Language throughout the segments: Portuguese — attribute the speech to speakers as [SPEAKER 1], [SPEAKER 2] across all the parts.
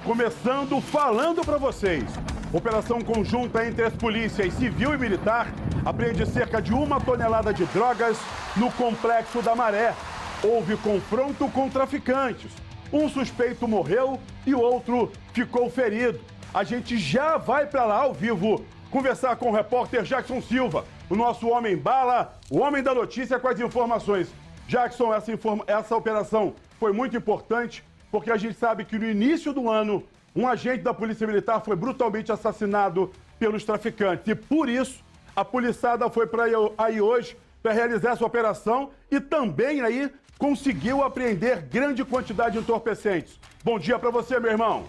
[SPEAKER 1] Começando falando para vocês. Operação conjunta entre as polícias civil e militar apreende cerca de 1 tonelada de drogas no Complexo da Maré. Houve confronto com traficantes. Um suspeito morreu e o outro ficou ferido. A gente já vai para lá ao vivo conversar com o repórter Jackson Silva, o nosso homem bala, o homem da notícia com as informações. Jackson, essa operação foi muito importante porque a gente sabe que no início do ano um agente da Polícia Militar foi brutalmente assassinado pelos traficantes. E por isso a poliçada foi para aí hoje para realizar essa operação e também aí conseguiu apreender grande quantidade de entorpecentes. Bom dia para você, meu irmão.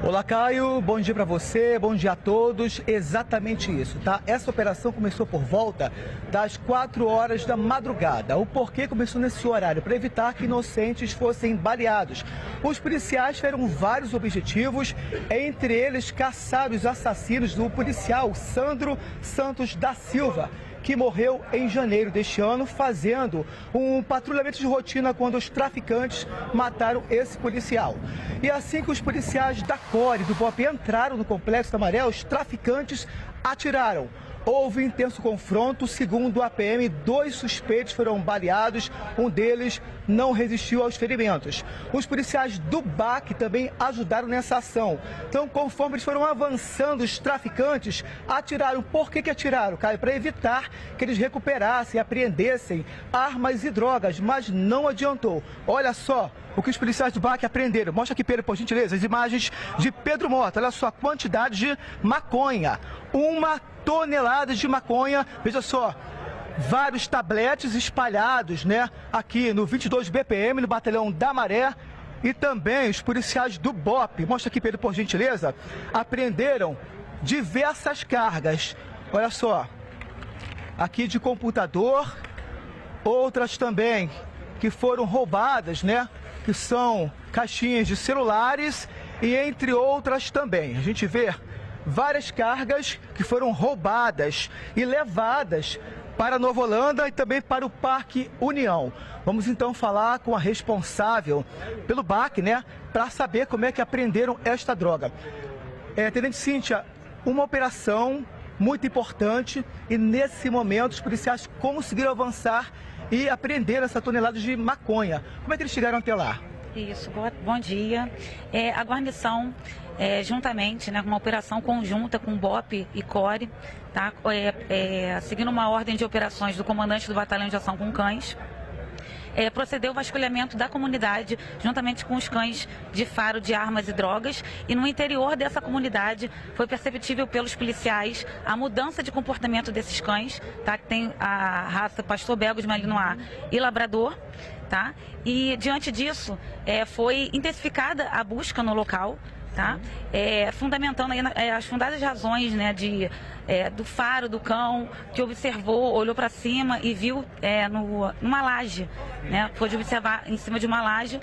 [SPEAKER 2] Olá, Caio, bom dia para você, bom dia a todos. Exatamente isso, tá? Essa operação começou por volta das 4 horas da madrugada. O porquê começou nesse horário? Para evitar que inocentes fossem baleados. Os policiais tiveram vários objetivos, entre eles caçar os assassinos do policial Sandro Santos da Silva, que morreu em janeiro deste ano, fazendo um patrulhamento de rotina quando os traficantes mataram esse policial. E assim que os policiais da CORE, do BOP, entraram no Complexo da Maré, os traficantes atiraram. Houve intenso confronto, segundo a PM, 2 suspeitos foram baleados, um deles não resistiu aos ferimentos. Os policiais do BAC também ajudaram nessa ação. Então, conforme eles foram avançando, os traficantes atiraram. Por que atiraram, Caio? Para evitar que eles recuperassem, apreendessem armas e drogas, mas não adiantou. Olha só o que os policiais do BAC apreenderam. Mostra aqui, Pedro, por gentileza, as imagens de Pedro Mota. Olha só a quantidade de maconha. 1 tonelada de maconha, veja só, vários tabletes espalhados, né, aqui no 22 BPM, no Batalhão da Maré, e também os policiais do BOP, mostra aqui, Pedro, por gentileza, apreenderam diversas cargas, olha só, aqui de computador, outras também que foram roubadas, né, que são caixinhas de celulares e entre outras também, a gente vê várias cargas que foram roubadas e levadas para Nova Holanda e também para o Parque União. Vamos então falar com a responsável pelo BAC, né, para saber como é que apreenderam esta droga. Tenente Cíntia, uma operação muito importante e nesse momento os policiais conseguiram avançar e apreender essa tonelada de maconha. Como é que eles chegaram até lá?
[SPEAKER 3] Isso, bom dia. A guarnição, juntamente, né, com uma operação conjunta com BOP e CORE, tá, seguindo uma ordem de operações do comandante do Batalhão de Ação com Cães, procedeu ao vasculhamento da comunidade, juntamente com os cães de faro de armas e drogas, e no interior dessa comunidade foi perceptível pelos policiais a mudança de comportamento desses cães, tá, que tem a raça Pastor Belga de Malinois e Labrador. Tá? E diante disso foi intensificada a busca no local, tá? Fundamentando aí, as fundadas razões, né, do faro do cão que observou, olhou para cima e viu numa laje, né? Pôde observar em cima de uma laje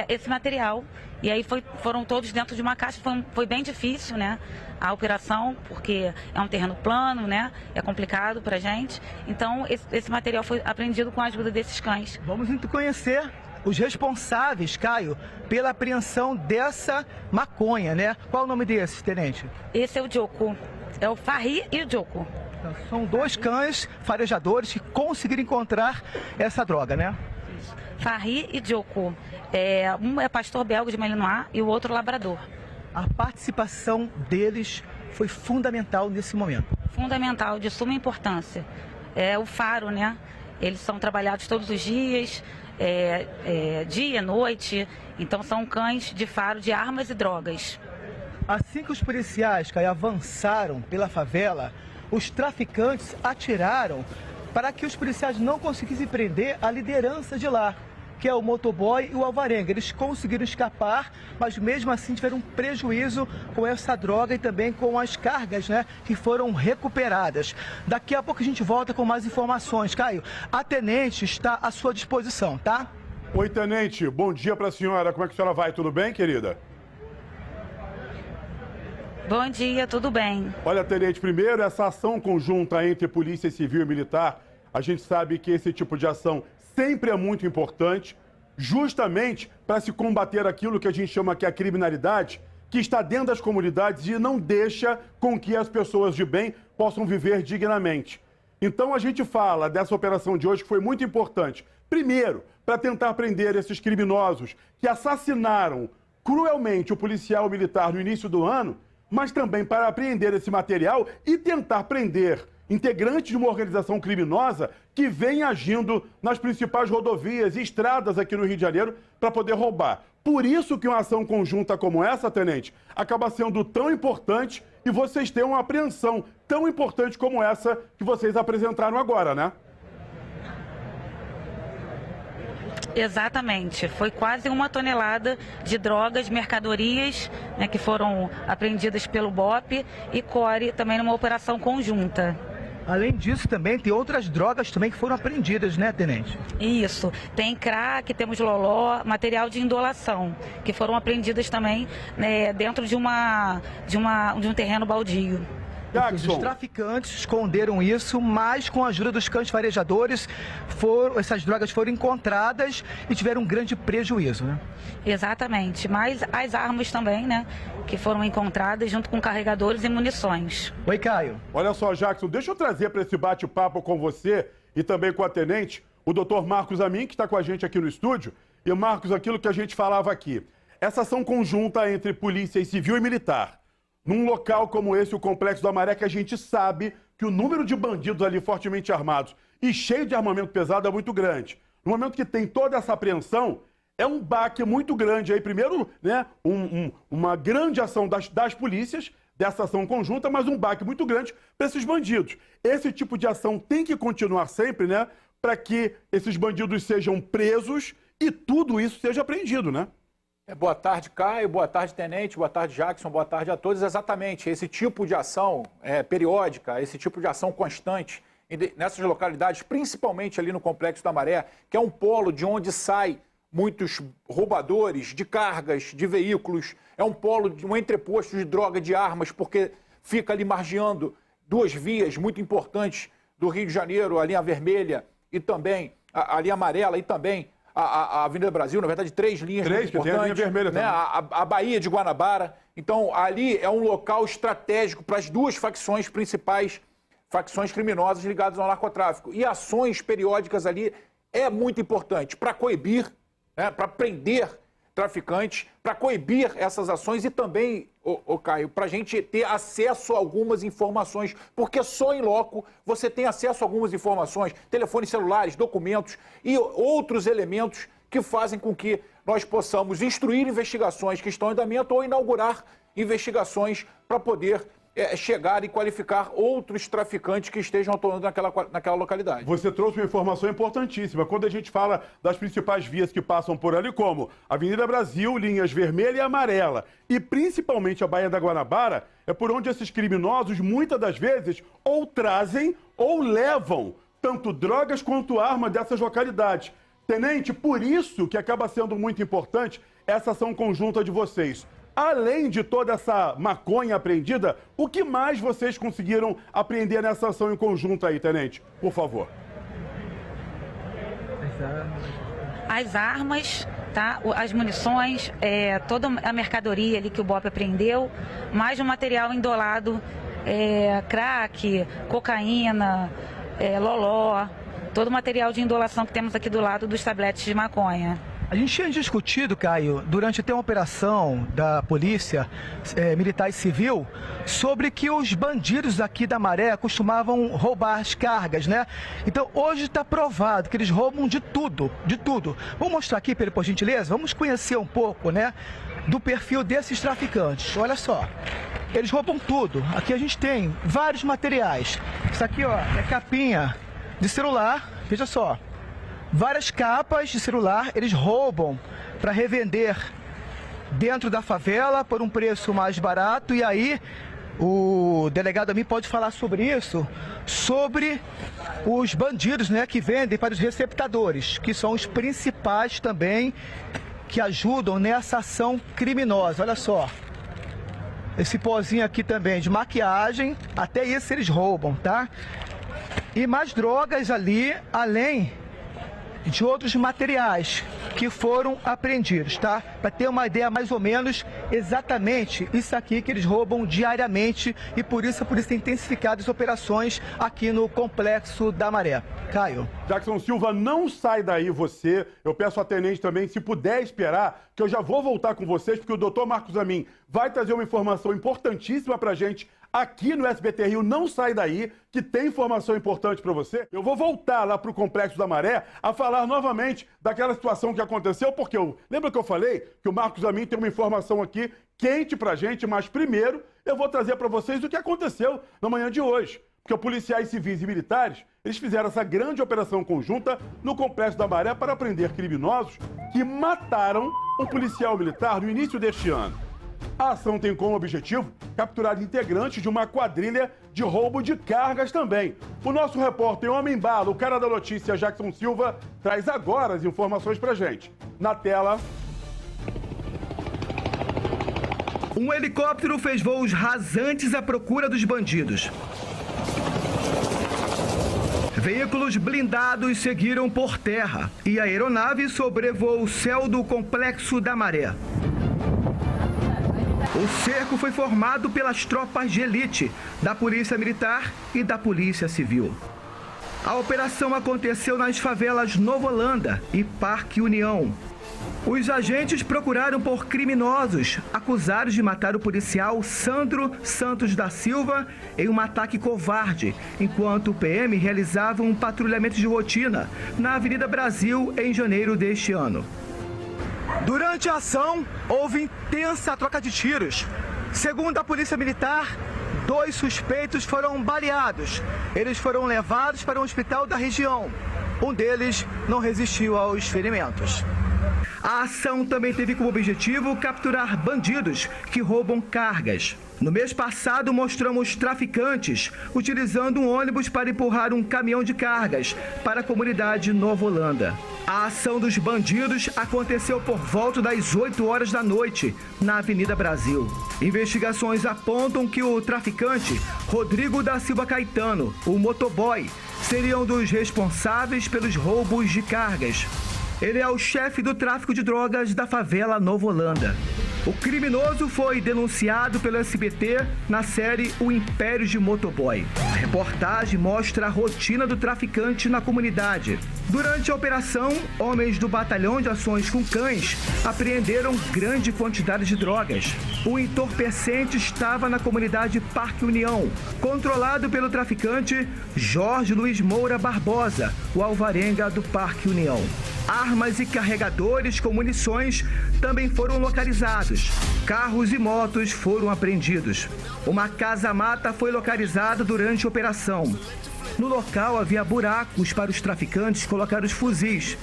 [SPEAKER 3] esse material. E aí foram todos dentro de uma caixa, foi bem difícil, né, a operação, porque é um terreno plano, né, é complicado pra gente. Então esse material foi apreendido com a ajuda desses cães. Vamos então conhecer os responsáveis, Caio, pela apreensão dessa maconha, né? Qual é o nome desse, tenente? Esse é o Joko, é o Farri e o Joko. Então, são 2 cães farejadores que conseguiram encontrar essa droga, né? Farri e Joko. Um é Pastor Belga de Malinois e o outro Labrador. A participação deles foi fundamental nesse momento. Fundamental, de suma importância. O faro, né? Eles são trabalhados todos os dias, dia, noite. Então são cães de faro de armas e drogas. Assim que os policiais, Caio, avançaram pela favela, os traficantes atiraram para que os policiais não conseguissem prender a liderança de lá, que é o motoboy e o alvarenga. Eles conseguiram escapar, mas mesmo assim tiveram um prejuízo com essa droga e também com as cargas, né, que foram recuperadas. Daqui a pouco a gente volta com mais informações. Caio, a tenente está à sua disposição, tá?
[SPEAKER 1] Oi, tenente, bom dia para a senhora. Como é que a senhora vai? Tudo bem, querida?
[SPEAKER 3] Bom dia, tudo bem.
[SPEAKER 1] Olha, tenente, primeiro, essa ação conjunta entre Polícia Civil e Militar, a gente sabe que esse tipo de ação sempre é muito importante, justamente para se combater aquilo que a gente chama que é a criminalidade, que está dentro das comunidades e não deixa com que as pessoas de bem possam viver dignamente. Então a gente fala dessa operação de hoje que foi muito importante. Primeiro, para tentar prender esses criminosos que assassinaram cruelmente o policial militar no início do ano, mas também para apreender esse material e tentar prender integrantes de uma organização criminosa que vem agindo nas principais rodovias e estradas aqui no Rio de Janeiro para poder roubar. Por isso que uma ação conjunta como essa, tenente, acaba sendo tão importante e vocês têm uma apreensão tão importante como essa que vocês apresentaram agora, né?
[SPEAKER 3] Exatamente, foi quase 1 tonelada de drogas, mercadorias, né, que foram apreendidas pelo BOPE e CORE também numa operação conjunta.
[SPEAKER 2] Além disso, também tem outras drogas também que foram apreendidas, né, tenente?
[SPEAKER 3] Isso, tem crack, temos loló, material de indolação, que foram apreendidas também, né, dentro de um terreno baldio.
[SPEAKER 2] Os traficantes esconderam isso, mas com a ajuda dos cães farejadores, essas drogas foram encontradas e tiveram um grande prejuízo, né?
[SPEAKER 3] Exatamente, mas as armas também, né, que foram encontradas junto com carregadores e munições.
[SPEAKER 2] Oi, Caio.
[SPEAKER 1] Olha só, Jackson, deixa eu trazer para esse bate-papo com você e também com a tenente, o doutor Marcos Amin, que está com a gente aqui no estúdio. E, Marcos, aquilo que a gente falava aqui, essa ação conjunta entre polícia civil e militar, num local como esse, o Complexo da Maré, que a gente sabe que o número de bandidos ali fortemente armados e cheio de armamento pesado é muito grande. No momento que tem toda essa apreensão, é um baque muito grande aí. Primeiro, né, uma grande ação das polícias, dessa ação conjunta, mas um baque muito grande para esses bandidos. Esse tipo de ação tem que continuar sempre, né, para que esses bandidos sejam presos e tudo isso seja apreendido, né?
[SPEAKER 4] Boa tarde, Caio. Boa tarde, tenente. Boa tarde, Jackson. Boa tarde a todos. Exatamente, esse tipo de ação periódica, esse tipo de ação constante nessas localidades, principalmente ali no Complexo da Maré, que é um polo de onde sai muitos roubadores de cargas, de veículos, é um polo de um entreposto de droga, de armas, porque fica ali margeando 2 vias muito importantes do Rio de Janeiro, a linha vermelha e também a linha amarela e também a Avenida Brasil, na verdade 3 linhas muito importantes,
[SPEAKER 1] tem a linha vermelha também.
[SPEAKER 4] Né? A Baía de Guanabara. Então, ali é um local estratégico para as 2 facções principais, facções criminosas ligadas ao narcotráfico. E ações periódicas ali é muito importante para coibir, né? Para prender traficantes, para coibir essas ações e também, Caio, para a gente ter acesso a algumas informações, porque só em loco você tem acesso a algumas informações, telefones celulares, documentos e outros elementos que fazem com que nós possamos instruir investigações que estão em andamento ou inaugurar investigações para poder chegar e qualificar outros traficantes que estejam atuando naquela localidade.
[SPEAKER 1] Você trouxe uma informação importantíssima. Quando a gente fala das principais vias que passam por ali, como Avenida Brasil, linhas vermelha e amarela, e principalmente a Baía da Guanabara, é por onde esses criminosos, muitas das vezes, ou trazem ou levam tanto drogas quanto arma dessas localidades. Tenente, por isso que acaba sendo muito importante essa ação conjunta de vocês. Além de toda essa maconha apreendida, o que mais vocês conseguiram apreender nessa ação em conjunto aí, tenente? Por favor.
[SPEAKER 3] As armas, tá? As munições, toda a mercadoria ali que o BOPE apreendeu, mais um material indolado, crack, cocaína, loló, todo o material de indolação que temos aqui do lado dos tabletes de maconha.
[SPEAKER 2] A gente tinha discutido, Caio, durante até uma operação da polícia militar e civil, sobre que os bandidos aqui da Maré costumavam roubar as cargas, né? Então, hoje está provado que eles roubam de tudo, de tudo. Vamos mostrar aqui, Pedro, por gentileza? Vamos conhecer um pouco, né, do perfil desses traficantes. Olha só, eles roubam tudo. Aqui a gente tem vários materiais. Isso aqui, ó, é capinha de celular, veja só. Várias capas de celular eles roubam para revender dentro da favela por um preço mais barato. E aí o delegado a mim pode falar sobre isso, sobre os bandidos, né, que vendem para os receptadores, que são os principais também que ajudam nessa ação criminosa. Olha só, esse pozinho aqui também de maquiagem, até isso eles roubam, tá? E mais drogas ali, além de outros materiais que foram apreendidos, tá? Para ter uma ideia mais ou menos exatamente isso aqui que eles roubam diariamente e por isso a polícia tem intensificado as operações aqui no Complexo da Maré. Caio.
[SPEAKER 1] Jackson Silva, não sai daí você. Eu peço a tenente também, se puder esperar, que eu já vou voltar com vocês, porque o doutor Marcos Amin vai trazer uma informação importantíssima pra gente aqui no SBT Rio. Não sai daí, que tem informação importante para você. Eu vou voltar lá pro Complexo da Maré a falar novamente daquela situação que aconteceu, porque lembra que eu falei que o Marcos Amin tem uma informação aqui quente pra gente, mas primeiro eu vou trazer para vocês o que aconteceu na manhã de hoje. Porque policiais civis e militares, eles fizeram essa grande operação conjunta no Complexo da Maré para prender criminosos que mataram um policial militar no início deste ano. A ação tem como objetivo capturar integrantes de uma quadrilha de roubo de cargas também. O nosso repórter Homem-Bala, o cara da notícia Jackson Silva, traz agora as informações pra gente. Na tela...
[SPEAKER 2] Um helicóptero fez voos rasantes à procura dos bandidos. Veículos blindados seguiram por terra e a aeronave sobrevoou o céu do Complexo da Maré. O cerco foi formado pelas tropas de elite da Polícia Militar e da Polícia Civil. A operação aconteceu nas favelas Nova Holanda e Parque União. Os agentes procuraram por criminosos acusados de matar o policial Sandro Santos da Silva em um ataque covarde, enquanto o PM realizava um patrulhamento de rotina na Avenida Brasil em janeiro deste ano. Durante a ação, houve intensa troca de tiros. Segundo a Polícia Militar, 2 suspeitos foram baleados. Eles foram levados para um hospital da região. Um deles não resistiu aos ferimentos. A ação também teve como objetivo capturar bandidos que roubam cargas. No mês passado, mostramos traficantes utilizando um ônibus para empurrar um caminhão de cargas para a comunidade Nova Holanda. A ação dos bandidos aconteceu por volta das 8 horas da noite, na Avenida Brasil. Investigações apontam que o traficante Rodrigo da Silva Caetano, o motoboy, seria um dos responsáveis pelos roubos de cargas. Ele é o chefe do tráfico de drogas da favela Nova Holanda. O criminoso foi denunciado pelo SBT na série O Império de Motoboy. A reportagem mostra a rotina do traficante na comunidade. Durante a operação, homens do Batalhão de Ações com Cães apreenderam grande quantidade de drogas. O entorpecente estava na comunidade Parque União, controlado pelo traficante Jorge Luiz Moura Barbosa, o alvarenga do Parque União. Armas e carregadores com munições também foram localizados. Carros e motos foram apreendidos. Uma casa-mata foi localizada durante a operação. No local havia buracos para os traficantes colocar os fuzis.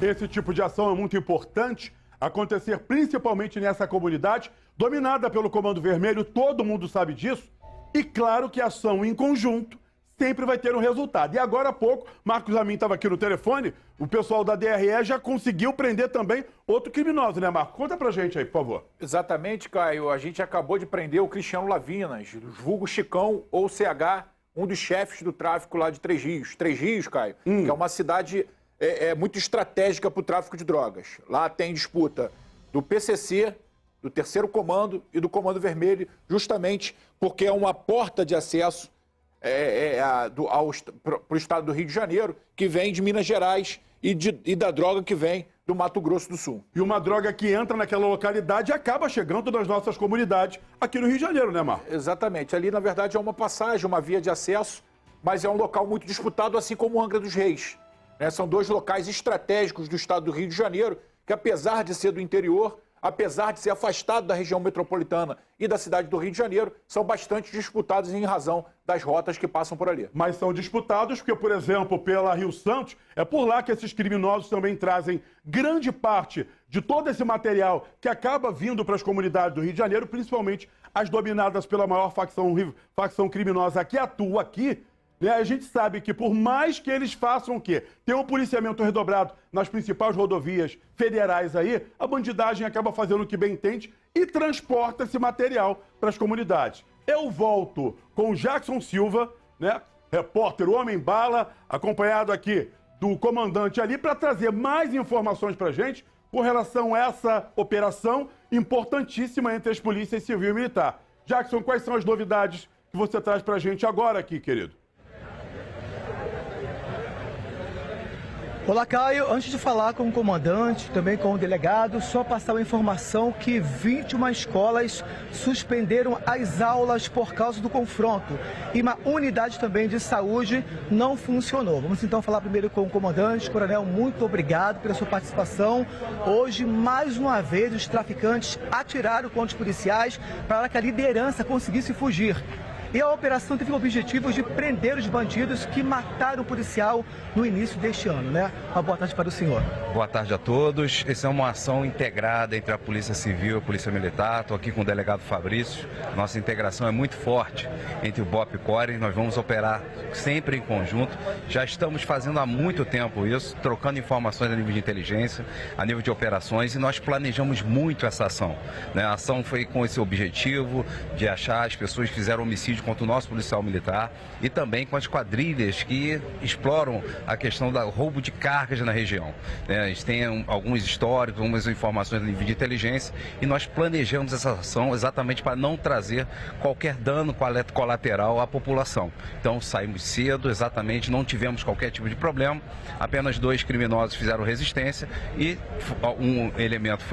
[SPEAKER 1] Esse tipo de ação é muito importante acontecer principalmente nessa comunidade, dominada pelo Comando Vermelho, todo mundo sabe disso. E claro que a ação em conjunto sempre vai ter um resultado. E agora há pouco, Marcos Amin estava aqui no telefone, o pessoal da DRE já conseguiu prender também outro criminoso, né, Marcos? Conta pra gente aí, por favor.
[SPEAKER 4] Exatamente, Caio. A gente acabou de prender o Cristiano Lavinas, vulgo Chicão ou CH, um dos chefes do tráfico lá de Três Rios. Três Rios, Caio, que é uma cidade muito estratégica para o tráfico de drogas. Lá tem disputa do PCC, do Terceiro Comando e do Comando Vermelho, justamente porque é uma porta de acesso para o estado do Rio de Janeiro, que vem de Minas Gerais e da droga que vem do Mato Grosso do Sul.
[SPEAKER 1] E uma droga que entra naquela localidade e acaba chegando nas nossas comunidades aqui no Rio de Janeiro, né, Marcos?
[SPEAKER 4] Exatamente. Ali, na verdade, é uma passagem, uma via de acesso, mas é um local muito disputado, assim como o Angra dos Reis. Né? São 2 locais estratégicos do estado do Rio de Janeiro, que apesar de ser do interior, apesar de ser afastado da região metropolitana e da cidade do Rio de Janeiro, são bastante disputados em razão das rotas que passam por ali.
[SPEAKER 1] Mas são disputados porque, por exemplo, pela Rio Santos, é por lá que esses criminosos também trazem grande parte de todo esse material que acaba vindo para as comunidades do Rio de Janeiro, principalmente as dominadas pela maior facção criminosa que atua aqui. A gente sabe que por mais que eles façam o quê? Tem um policiamento redobrado nas principais rodovias federais aí, a bandidagem acaba fazendo o que bem entende e transporta esse material para as comunidades. Eu volto com o Jackson Silva, né? Repórter Homem-Bala, acompanhado aqui do comandante ali para trazer mais informações para a gente com relação a essa operação importantíssima entre as polícias civil e militar. Jackson, quais são as novidades que você traz para a gente agora aqui, querido?
[SPEAKER 2] Olá, Caio. Antes de falar com o comandante, também com o delegado, só passar uma informação que 21 escolas suspenderam as aulas por causa do confronto e uma unidade também de saúde não funcionou. Vamos então falar primeiro com o comandante. Coronel, muito obrigado pela sua participação. Hoje, mais uma vez, os traficantes atiraram contra os policiais para que a liderança conseguisse fugir. E a operação teve o objetivo de prender os bandidos que mataram o policial no início deste ano, né? Uma boa tarde para o senhor.
[SPEAKER 5] Boa tarde a todos. Essa é uma ação integrada entre a Polícia Civil e a Polícia Militar. Estou aqui com o delegado Fabrício. Nossa integração é muito forte entre o BOP e o CORE. Nós vamos operar sempre em conjunto. Já estamos fazendo há muito tempo isso, trocando informações a nível de inteligência, a nível de operações, e nós planejamos muito essa ação, né? A ação foi com esse objetivo de achar as pessoas que fizeram homicídio contra o nosso policial militar e também com as quadrilhas que exploram a questão do roubo de cargas na região, né? Eles têm alguns históricos, algumas informações a nível de inteligência e nós planejamos essa ação exatamente para não trazer qualquer dano colateral à população. Então saímos cedo, exatamente, não tivemos qualquer tipo de problema, apenas 2 criminosos fizeram resistência e um elemento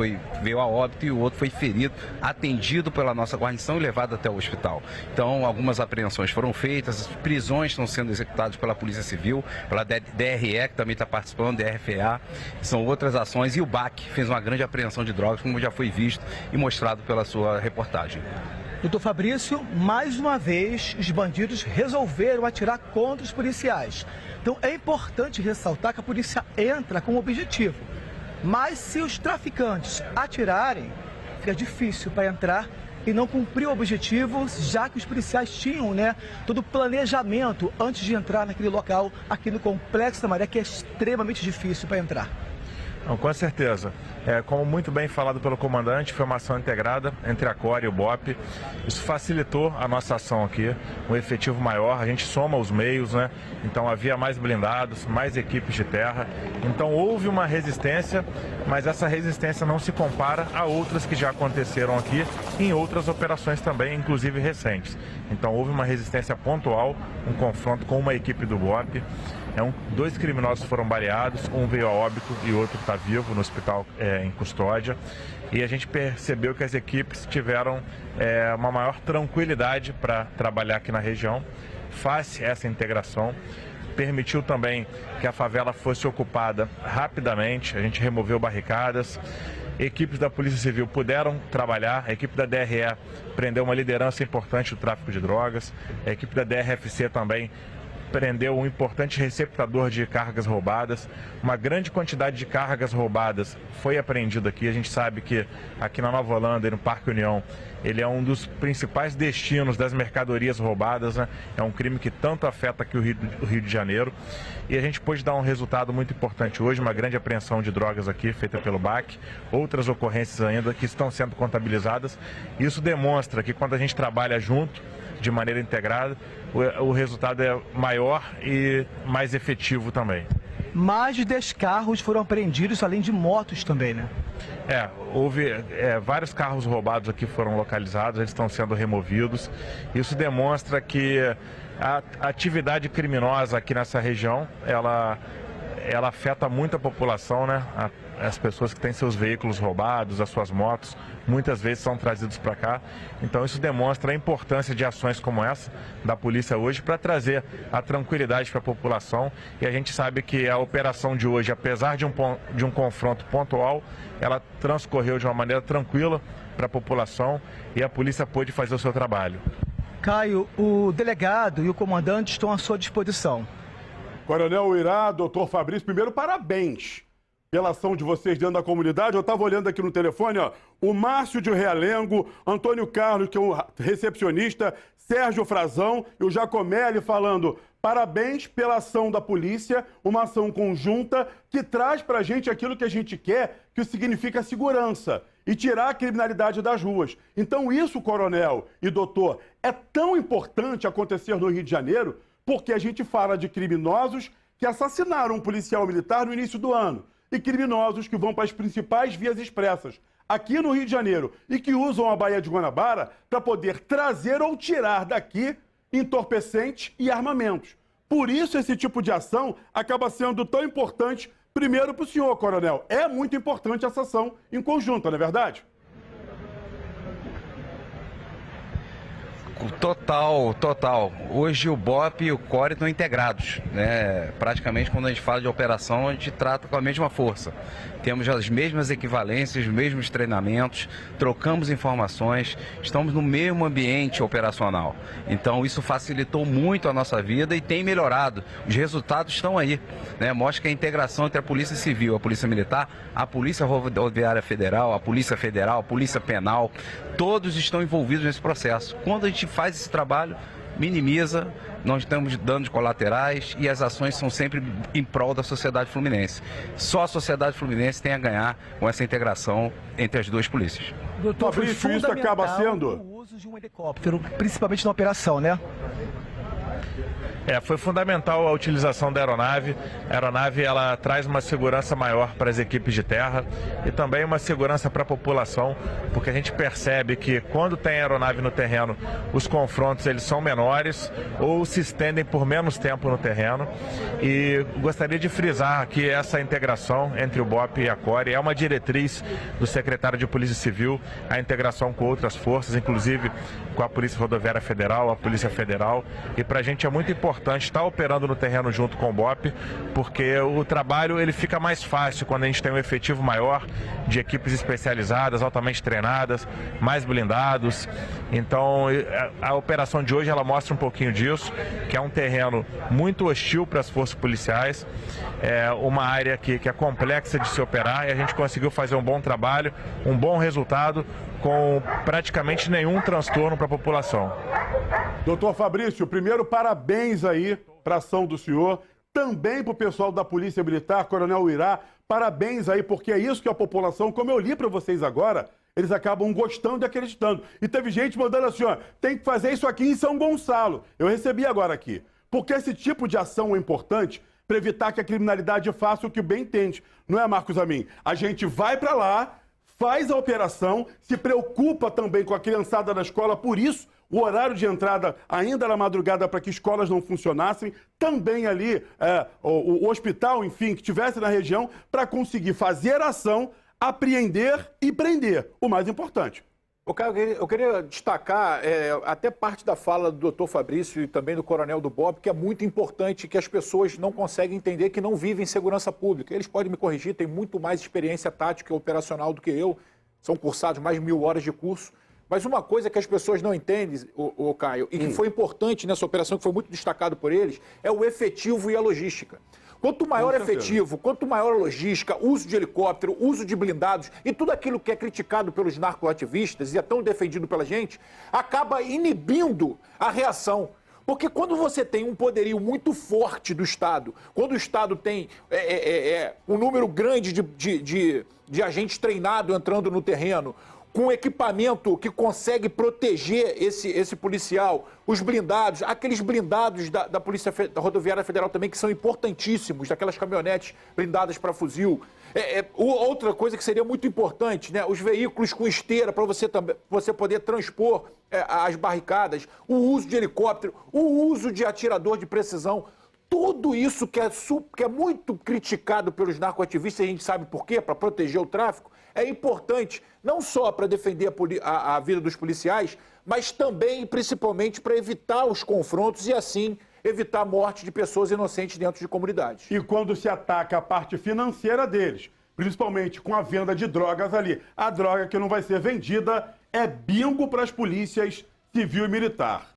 [SPEAKER 5] veio a óbito e o outro foi ferido, atendido pela nossa guarnição e levado até o hospital. Então, algumas apreensões foram feitas, as prisões estão sendo executadas pela Polícia Civil, pela DRE, que também está participando, DRFA, são outras ações, e o BAC fez uma grande apreensão de drogas, como já foi visto e mostrado pela sua reportagem.
[SPEAKER 2] Doutor Fabrício, mais uma vez, os bandidos resolveram atirar contra os policiais. Então, é importante ressaltar que a polícia entra com um objetivo, mas se os traficantes atirarem, fica difícil para entrar e não cumprir o objetivo, já que os policiais tinham, né, todo o planejamento antes de entrar naquele local, aqui no Complexo da Maré, que é extremamente difícil para entrar.
[SPEAKER 6] Não, com certeza. Como muito bem falado pelo comandante, foi uma ação integrada entre a CORE e o BOP. Isso facilitou a nossa ação aqui, um efetivo maior, a gente soma os meios, né? Então havia mais blindados, mais equipes de terra. Então houve uma resistência, mas essa resistência não se compara a outras que já aconteceram aqui em outras operações também, inclusive recentes. Então houve uma resistência pontual, um confronto com uma equipe do BOP. 2 criminosos foram baleados, um veio a óbito e o outro está vivo no hospital em custódia. E a gente percebeu que as equipes tiveram uma maior tranquilidade para trabalhar aqui na região, face a essa integração. Permitiu também que a favela fosse ocupada rapidamente, a gente removeu barricadas. Equipes da Polícia Civil puderam trabalhar, a equipe da DRE prendeu uma liderança importante do tráfico de drogas, a equipe da DRFC também prendeu um importante receptador de cargas roubadas. Uma grande quantidade de cargas roubadas foi apreendida aqui. A gente sabe que aqui na Nova Holanda e no Parque União, ele é um dos principais destinos das mercadorias roubadas, né? É um crime que tanto afeta aqui o Rio de Janeiro. E a gente pôde dar um resultado muito importante hoje, uma grande apreensão de drogas aqui, feita pelo BAC. Outras ocorrências ainda que estão sendo contabilizadas. Isso demonstra que quando a gente trabalha junto, de maneira integrada, o resultado é maior e mais efetivo também.
[SPEAKER 2] Mais de 10 carros foram apreendidos, além de motos também, né?
[SPEAKER 6] Houve vários carros roubados aqui foram localizados, eles estão sendo removidos. Isso demonstra que a atividade criminosa aqui nessa região, ela afeta muito a população, né? As pessoas que têm seus veículos roubados, as suas motos, muitas vezes são trazidos para cá. Então isso demonstra a importância de ações como essa da polícia hoje para trazer a tranquilidade para a população. E a gente sabe que a operação de hoje, apesar de um confronto pontual, ela transcorreu de uma maneira tranquila para a população e a polícia pôde fazer o seu trabalho.
[SPEAKER 2] Caio, o delegado e o comandante estão à sua disposição.
[SPEAKER 1] Coronel Uirá, doutor Fabrício, primeiro parabéns pela ação de vocês dentro da comunidade. Eu estava olhando aqui no telefone, ó, o Márcio de Realengo, Antônio Carlos, que é um recepcionista, Sérgio Frazão e o Jacomelli falando parabéns pela ação da polícia, uma ação conjunta que traz para a gente aquilo que a gente quer, que significa segurança e tirar a criminalidade das ruas. Então isso, coronel e doutor, é tão importante acontecer no Rio de Janeiro, porque a gente fala de criminosos que assassinaram um policial militar no início do ano e criminosos que vão para as principais vias expressas aqui no Rio de Janeiro e que usam a Baía de Guanabara para poder trazer ou tirar daqui entorpecentes e armamentos. Por isso esse tipo de ação acaba sendo tão importante, primeiro para o senhor, coronel. É muito importante essa ação em conjunto, não é verdade?
[SPEAKER 5] Total. Hoje o BOP e o CORE estão integrados, né? Praticamente quando a gente fala de operação, a gente trata com a mesma força. Temos as mesmas equivalências, os mesmos treinamentos, trocamos informações, estamos no mesmo ambiente operacional. Então isso facilitou muito a nossa vida e tem melhorado. Os resultados estão aí, né? Mostra que a integração entre a Polícia Civil, a Polícia Militar, a Polícia Rodoviária Federal, a Polícia Federal, a Polícia Penal, todos estão envolvidos nesse processo. Quando a gente faz esse trabalho, minimiza, não estamos danos colaterais e as ações são sempre em prol da sociedade fluminense. Só a sociedade fluminense tem a ganhar com essa integração entre as duas polícias.
[SPEAKER 2] Doutor, foi
[SPEAKER 1] Fabrício, isso acaba sendo
[SPEAKER 2] o uso de um helicóptero, principalmente na operação, né?
[SPEAKER 6] Foi fundamental a utilização da aeronave. A aeronave ela traz uma segurança maior para as equipes de terra e também uma segurança para a população, porque a gente percebe que quando tem aeronave no terreno, os confrontos eles são menores ou se estendem por menos tempo no terreno. E gostaria de frisar que essa integração entre o BOP e a CORE é uma diretriz do secretário de Polícia Civil, a integração com outras forças, inclusive com a Polícia Rodoviária Federal, a Polícia Federal. E para a gente é muito importante estar operando no terreno junto com o BOP, porque o trabalho ele fica mais fácil quando a gente tem um efetivo maior de equipes especializadas, altamente treinadas, mais blindados. Então a operação de hoje ela mostra um pouquinho disso, que é um terreno muito hostil para as forças policiais, é uma área que é complexa de se operar e a gente conseguiu fazer um bom trabalho, um bom resultado com praticamente nenhum transtorno para a população.
[SPEAKER 1] Doutor Fabrício, primeiro parabéns aí para a ação do senhor, também para o pessoal da Polícia Militar, Coronel Uirá, parabéns aí, porque é isso que a população, como eu li para vocês agora, eles acabam gostando e acreditando. E teve gente mandando assim, ó, tem que fazer isso aqui em São Gonçalo. Eu recebi agora aqui. Porque esse tipo de ação é importante para evitar que a criminalidade faça o que bem entende. Não é, Marcos Amin? A gente vai para lá, faz a operação, se preocupa também com a criançada da escola, por isso o horário de entrada ainda na madrugada para que escolas não funcionassem, também ali o hospital, enfim, que tivesse na região, para conseguir fazer a ação, apreender e prender, o mais importante.
[SPEAKER 4] Eu queria destacar até parte da fala do doutor Fabrício e também do coronel do BOP, que é muito importante, que as pessoas não conseguem entender que não vivem segurança pública. Eles podem me corrigir, têm muito mais experiência tática e operacional do que eu, são cursados mais de 1000 horas de curso. Mas uma coisa que as pessoas não entendem, Caio, e que foi importante nessa operação, que foi muito destacado por eles, é o efetivo e a logística. Quanto maior efetivo, quanto maior a logística, uso de helicóptero, uso de blindados e tudo aquilo que é criticado pelos narcoativistas e é tão defendido pela gente, acaba inibindo a reação. Porque quando você tem um poderio muito forte do Estado, quando o Estado tem um número grande de agentes treinados entrando no terreno, com equipamento que consegue proteger esse policial, os blindados, aqueles blindados da Polícia Rodoviária Federal também, que são importantíssimos, daquelas caminhonetes blindadas para fuzil. Outra coisa que seria muito importante, né? Os veículos com esteira para você poder transpor as barricadas, o uso de helicóptero, o uso de atirador de precisão. Tudo isso que é muito criticado pelos narcoativistas, a gente sabe por quê, para proteger o tráfico, é importante não só para defender a vida dos policiais, mas também e principalmente para evitar os confrontos e assim evitar a morte de pessoas inocentes dentro de comunidades.
[SPEAKER 1] E quando se ataca a parte financeira deles, principalmente com a venda de drogas ali, a droga que não vai ser vendida é bingo para as polícias civil e militar.